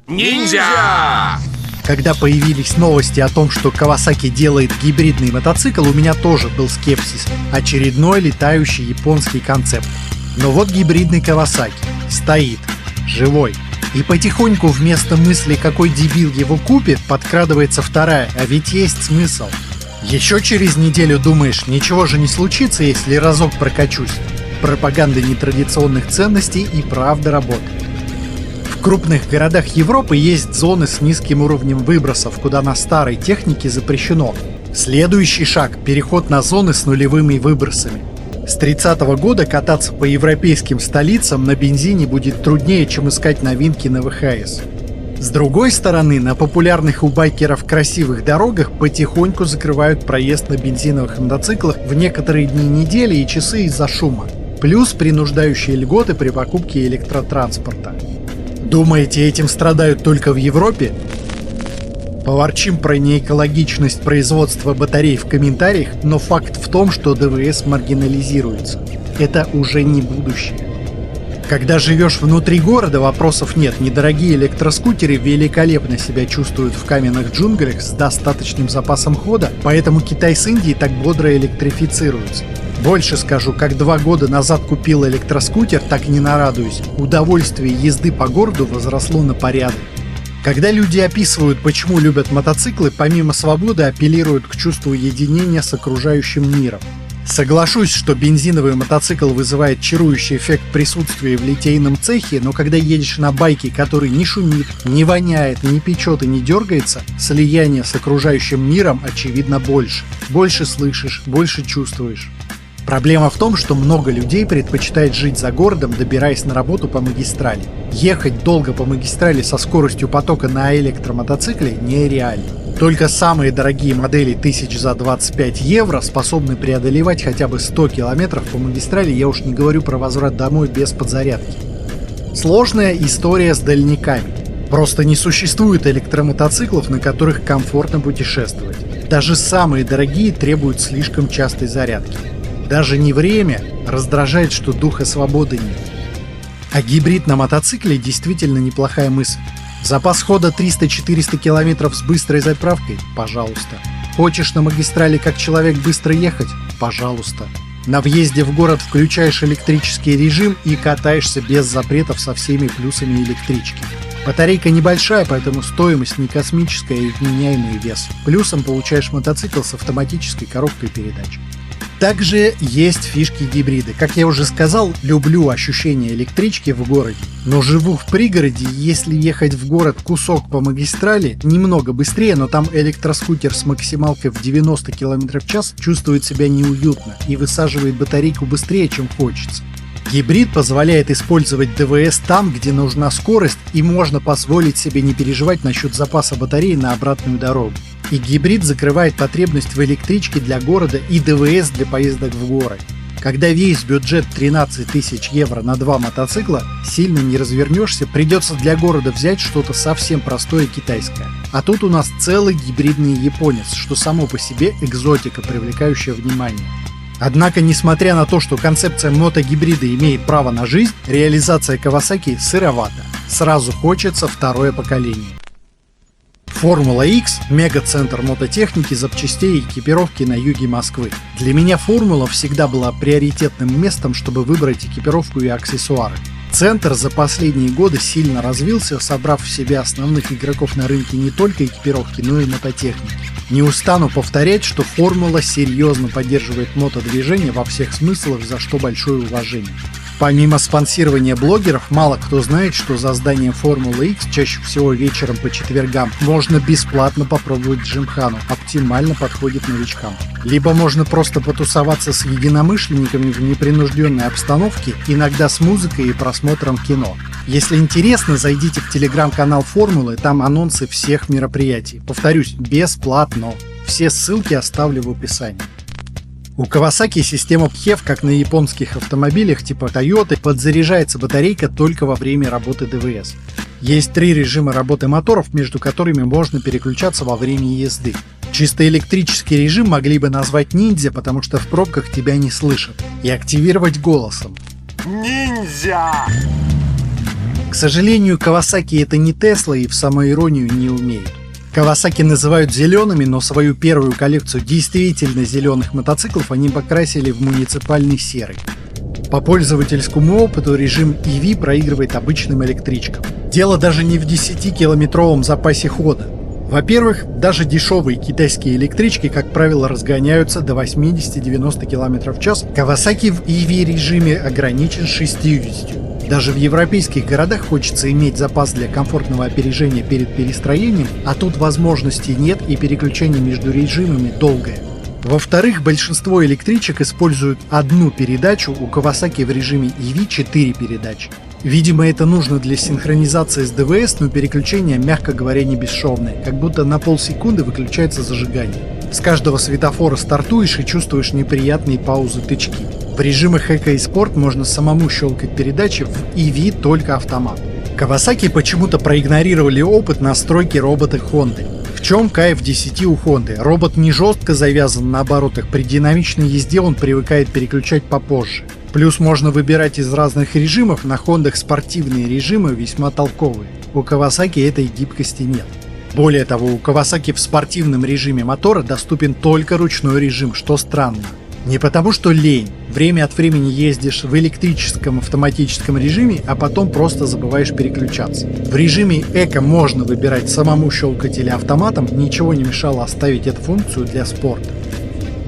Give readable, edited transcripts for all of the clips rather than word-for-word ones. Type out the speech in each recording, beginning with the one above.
Ниндзя! Когда появились новости о том, что Kawasaki делает гибридный мотоцикл, у меня тоже был скепсис. Очередной летающий японский концепт. Но вот гибридный Kawasaki стоит, живой. И потихоньку вместо мысли, какой дебил его купит, подкрадывается вторая, а ведь есть смысл. Еще через неделю думаешь, ничего же не случится, если разок прокачусь. Пропаганда нетрадиционных ценностей и правда работает. В крупных городах Европы есть зоны с низким уровнем выбросов, куда на старой технике запрещено. Следующий шаг – переход на зоны с нулевыми выбросами. С 30-го года кататься по европейским столицам на бензине будет труднее, чем искать новинки на ВХС. С другой стороны, на популярных у байкеров красивых дорогах потихоньку закрывают проезд на бензиновых мотоциклах в некоторые дни недели и часы из-за шума. Плюс принуждающие льготы при покупке электротранспорта. Думаете, этим страдают только в Европе? Поворчим про неэкологичность производства батарей в комментариях, но факт в том, что ДВС маргинализируется. Это уже не будущее. Когда живешь внутри города, вопросов нет. Недорогие электроскутеры великолепно себя чувствуют в каменных джунглях с достаточным запасом хода, поэтому Китай с Индией так бодро электрифицируются. Больше скажу, как 2 года назад купил электроскутер, так и не нарадуюсь. Удовольствие езды по городу возросло на порядок. Когда люди описывают, почему любят мотоциклы, помимо свободы апеллируют к чувству единения с окружающим миром. Соглашусь, что бензиновый мотоцикл вызывает чарующий эффект присутствия в литейном цехе, но когда едешь на байке, который не шумит, не воняет, не печет и не дергается, слияние с окружающим миром очевидно больше. Больше слышишь, больше чувствуешь. Проблема в том, что много людей предпочитает жить за городом, добираясь на работу по магистрали. Ехать долго по магистрали со скоростью потока на электромотоцикле нереально. Только самые дорогие модели тысяч за 25 евро способны преодолевать хотя бы 100 километров по магистрали, я уж не говорю про возврат домой без подзарядки. Сложная история с дальниками. Просто не существует электромотоциклов, на которых комфортно путешествовать. Даже самые дорогие требуют слишком частой зарядки. Даже не время, раздражает, что духа свободы нет. А гибрид на мотоцикле действительно неплохая мысль. Запас хода 300-400 километров с быстрой заправкой? Пожалуйста. Хочешь на магистрали как человек быстро ехать? Пожалуйста. На въезде в город включаешь электрический режим и катаешься без запретов со всеми плюсами электрички. Батарейка небольшая, поэтому стоимость не космическая и вменяемый вес. Плюсом получаешь мотоцикл с автоматической коробкой передач. Также есть фишки гибрида. Как я уже сказал, люблю ощущение электрички в городе, но живу в пригороде, и если ехать в город кусок по магистрали, немного быстрее, но там электроскутер с максималкой в 90 км в час чувствует себя неуютно и высаживает батарейку быстрее, чем хочется. Гибрид позволяет использовать ДВС там, где нужна скорость, и можно позволить себе не переживать насчет запаса батареи на обратную дорогу. И гибрид закрывает потребность в электричке для города и ДВС для поездок в горы. Когда весь бюджет 13 тысяч евро на 2 мотоцикла, сильно не развернешься, придется для города взять что-то совсем простое китайское. А тут у нас целый гибридный японец, что само по себе экзотика, привлекающая внимание. Однако, несмотря на то, что концепция мотогибрида имеет право на жизнь, реализация Kawasaki сыровата. Сразу хочется второе поколение. Формула X – мегацентр мототехники, запчастей и экипировки на юге Москвы. Для меня Формула всегда была приоритетным местом, чтобы выбрать экипировку и аксессуары. Центр за последние годы сильно развился, собрав в себе основных игроков на рынке не только экипировки, но и мототехники. Не устану повторять, что Формула серьезно поддерживает мотодвижение во всех смыслах, за что большое уважение. Помимо спонсирования блогеров, мало кто знает, что за зданием Формулы X, чаще всего вечером по четвергам, можно бесплатно попробовать джимхану, оптимально подходит новичкам. Либо можно просто потусоваться с единомышленниками в непринужденной обстановке, иногда с музыкой и просмотром кино. Если интересно, зайдите в телеграм-канал Формулы, там анонсы всех мероприятий. Повторюсь, бесплатно. Все ссылки оставлю в описании. У Kawasaki система PHEV, как на японских автомобилях типа Toyota, подзаряжается батарейка только во время работы ДВС. Есть 3 режима работы моторов, между которыми можно переключаться во время езды. Чисто электрический режим могли бы назвать ниндзя, потому что в пробках тебя не слышат, и активировать голосом. Ниндзя! К сожалению, Kawasaki это не Tesla и в самоиронию не умеют. Kawasaki называют зелеными, но свою первую коллекцию действительно зеленых мотоциклов они покрасили в муниципальный серый. По пользовательскому опыту режим EV проигрывает обычным электричкам. Дело даже не в 10-километровом запасе хода. Во-первых, даже дешевые китайские электрички, как правило, разгоняются до 80-90 км в час. Kawasaki в EV режиме ограничен 60. Даже в европейских городах хочется иметь запас для комфортного опережения перед перестроением, а тут возможностей нет и переключение между режимами долгое. Во-вторых, большинство электричек используют одну передачу, у Kawasaki в режиме EV 4 передачи. Видимо, это нужно для синхронизации с ДВС, но переключение, мягко говоря, не бесшовное, как будто на полсекунды выключается зажигание. С каждого светофора стартуешь и чувствуешь неприятные паузы-тычки. В режимах Эко и Спорт можно самому щелкать передачи, в EV только автомат. Kawasaki почему-то проигнорировали опыт настройки робота Honda. В чем кайф 10 у Honda? Робот не жестко завязан на оборотах, при динамичной езде он привыкает переключать попозже. Плюс можно выбирать из разных режимов, на Хондах спортивные режимы весьма толковые. У Kawasaki этой гибкости нет. Более того, у Kawasaki в спортивном режиме мотора доступен только ручной режим, что странно. Не потому что лень, время от времени ездишь в электрическом автоматическом режиме, а потом просто забываешь переключаться. В режиме Эко можно выбирать самому щелкать или автоматом, ничего не мешало оставить эту функцию для спорта.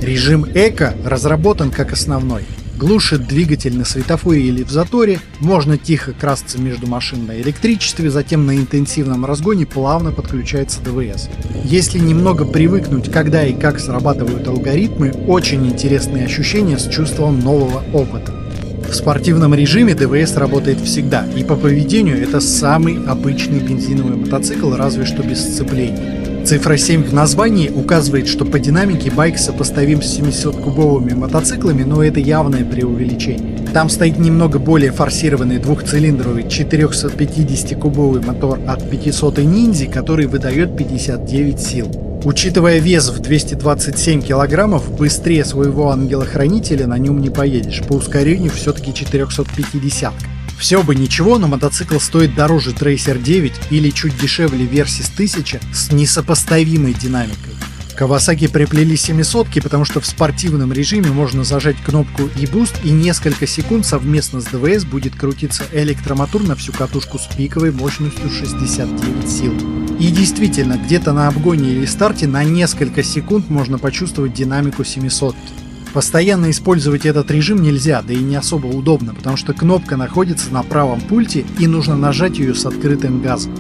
Режим Эко разработан как основной. Глушит двигатель на светофоре или в заторе, можно тихо красться между машин на электричестве, затем на интенсивном разгоне плавно подключается ДВС. Если немного привыкнуть, когда и как срабатывают алгоритмы, очень интересные ощущения с чувством нового опыта. В спортивном режиме ДВС работает всегда, и по поведению это самый обычный бензиновый мотоцикл, разве что без сцепления. Цифра 7 в названии указывает, что по динамике байк сопоставим с 700-кубовыми мотоциклами, но это явное преувеличение. Там стоит немного более форсированный двухцилиндровый 450-кубовый мотор от 500-й Ниндзи, который выдает 59 сил. Учитывая вес в 227 килограммов, быстрее своего ангела-хранителя на нем не поедешь, по ускорению все-таки 450-ка. Все бы ничего, но мотоцикл стоит дороже Tracer 9 или чуть дешевле Versys 1000 с несопоставимой динамикой. Kawasaki приплели 700-ки, потому что в спортивном режиме можно зажать кнопку e-Boost и несколько секунд совместно с ДВС будет крутиться электромотор на всю катушку с пиковой мощностью 69 сил. И действительно, где-то на обгоне или старте на несколько секунд можно почувствовать динамику 700-ки. Постоянно использовать этот режим нельзя, да и не особо удобно, потому что кнопка находится на правом пульте и нужно нажать ее с открытым газом.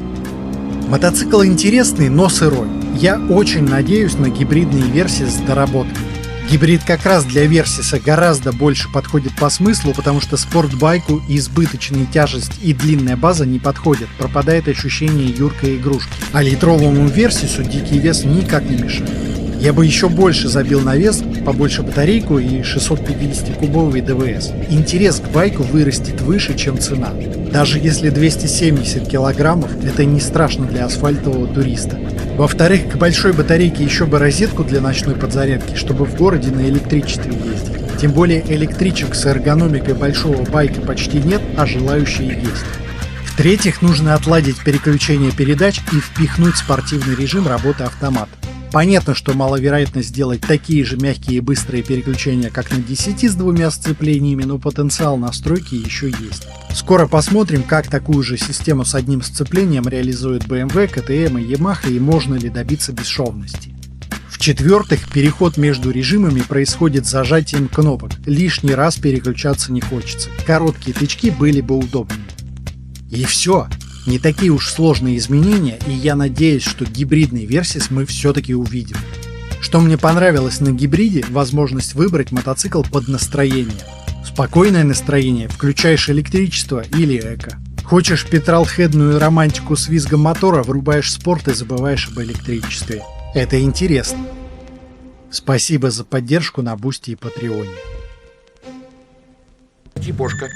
Мотоцикл интересный, но сырой. Я очень надеюсь на гибридные версии с доработкой. Гибрид как раз для Versys гораздо больше подходит по смыслу, потому что спортбайку избыточная тяжесть и длинная база не подходят, пропадает ощущение юркой игрушки. А литровому Versys дикий вес никак не мешает. Я бы еще больше забил на вес, побольше батарейку и 650-кубовый ДВС. Интерес к байку вырастет выше, чем цена. Даже если 270 килограммов, это не страшно для асфальтового туриста. Во-вторых, к большой батарейке еще бы розетку для ночной подзарядки, чтобы в городе на электричестве ездить. Тем более электричек с эргономикой большого байка почти нет, а желающие есть. В-третьих, нужно отладить переключение передач и впихнуть спортивный режим работы автомата. Понятно, что маловероятно сделать такие же мягкие и быстрые переключения, как на 10 с двумя сцеплениями, но потенциал настройки еще есть. Скоро посмотрим, как такую же систему с одним сцеплением реализуют BMW, KTM и Yamaha, и можно ли добиться бесшовности. В-четвертых, переход между режимами происходит зажатием кнопок, лишний раз переключаться не хочется, короткие тычки были бы удобнее. И все. Не такие уж сложные изменения, и я надеюсь, что гибридные Versys мы все-таки увидим. Что мне понравилось на гибриде, возможность выбрать мотоцикл под настроение. Спокойное настроение, включаешь электричество или эко. Хочешь петролхедную романтику с визгом мотора, врубаешь спорт и забываешь об электричестве. Это интересно. Спасибо за поддержку на Бусти и Патреоне. Чипошка.